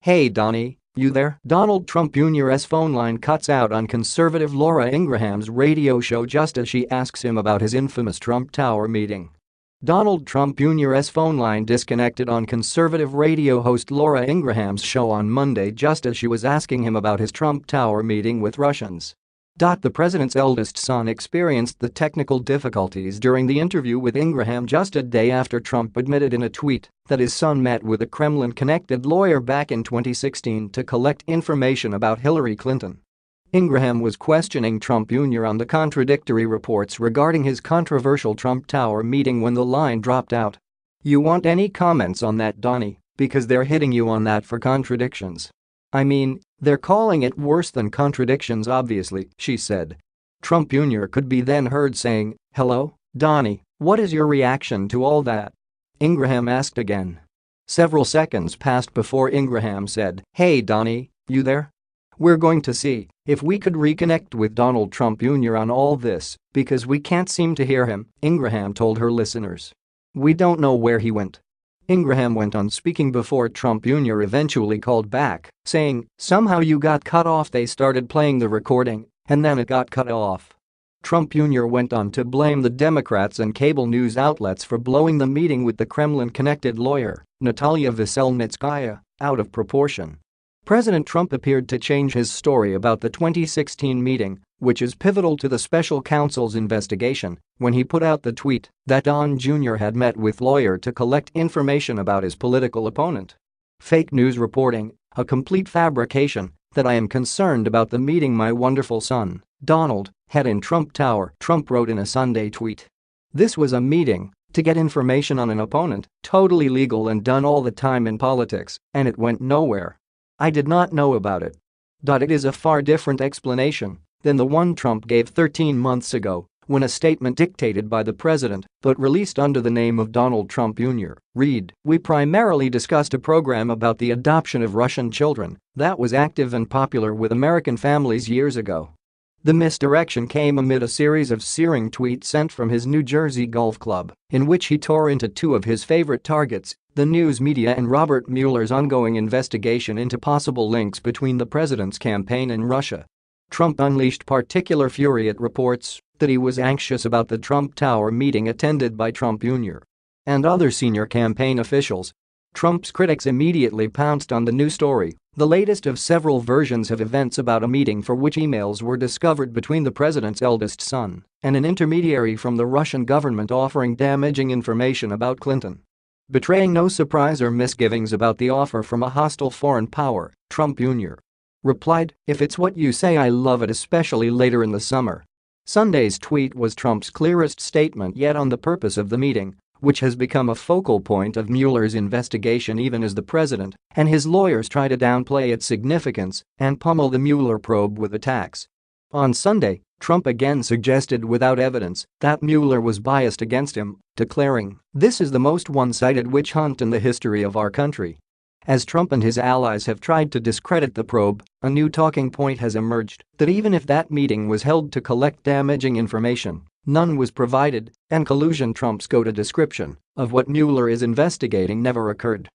Hey Donnie, you there? Donald Trump Jr.'s phone line cuts out on conservative Laura Ingraham's radio show just as she asks him about his infamous Trump Tower meeting. Donald Trump Jr.'s phone line disconnected on conservative radio host Laura Ingraham's show on Monday just as she was asking him about his Trump Tower meeting with Russians. The president's eldest son experienced the technical difficulties during the interview with Ingraham just a day after Trump admitted in a tweet that his son met with a Kremlin-connected lawyer back in 2016 to collect information about Hillary Clinton. Ingraham was questioning Trump Jr. on the contradictory reports regarding his controversial Trump Tower meeting when the line dropped out. "You want any comments on that, Donnie, because they're hitting you on that for contradictions. I mean, they're calling it worse than contradictions obviously," she said. Trump Jr. could be then heard saying, "Hello, Donnie, what is your reaction to all that?" Ingraham asked again. Several seconds passed before Ingraham said, "Hey Donnie, you there? We're going to see if we could reconnect with Donald Trump Jr. on all this because we can't seem to hear him," Ingraham told her listeners. "We don't know where he went." Ingraham went on speaking before Trump Jr. eventually called back, saying, "Somehow you got cut off. They started playing the recording, and then it got cut off." Trump Jr. went on to blame the Democrats and cable news outlets for blowing the meeting with the Kremlin-connected lawyer, Natalia Veselnitskaya, out of proportion. President Trump appeared to change his story about the 2016 meeting, which is pivotal to the special counsel's investigation, when he put out the tweet that Don Jr. had met with lawyer to collect information about his political opponent. "Fake news reporting, a complete fabrication, that I am concerned about the meeting my wonderful son, Donald, had in Trump Tower," Trump wrote in a Sunday tweet. "This was a meeting to get information on an opponent, totally legal and done all the time in politics, and it went nowhere. I did not know about it." It is a far different explanation than the one Trump gave 13 months ago when a statement dictated by the president but released under the name of Donald Trump Jr. read, "We primarily discussed a program about the adoption of Russian children that was active and popular with American families years ago." The misdirection came amid a series of searing tweets sent from his New Jersey golf club, in which he tore into two of his favorite targets, the news media and Robert Mueller's ongoing investigation into possible links between the president's campaign and Russia. Trump unleashed particular fury at reports that he was anxious about the Trump Tower meeting attended by Trump Jr. and other senior campaign officials. Trump's critics immediately pounced on the new story, the latest of several versions of events about a meeting for which emails were discovered between the president's eldest son and an intermediary from the Russian government offering damaging information about Clinton. Betraying no surprise or misgivings about the offer from a hostile foreign power, Trump Jr. replied, "If it's what you say, I love it, especially later in the summer." Sunday's tweet was Trump's clearest statement yet on the purpose of the meeting, which has become a focal point of Mueller's investigation even as the president and his lawyers try to downplay its significance and pummel the Mueller probe with attacks. On Sunday, Trump again suggested without evidence that Mueller was biased against him, declaring, "This is the most one-sided witch hunt in the history of our country." As Trump and his allies have tried to discredit the probe, a new talking point has emerged that even if that meeting was held to collect damaging information, none was provided, and collusion Trump's go-to description of what Mueller is investigating never occurred.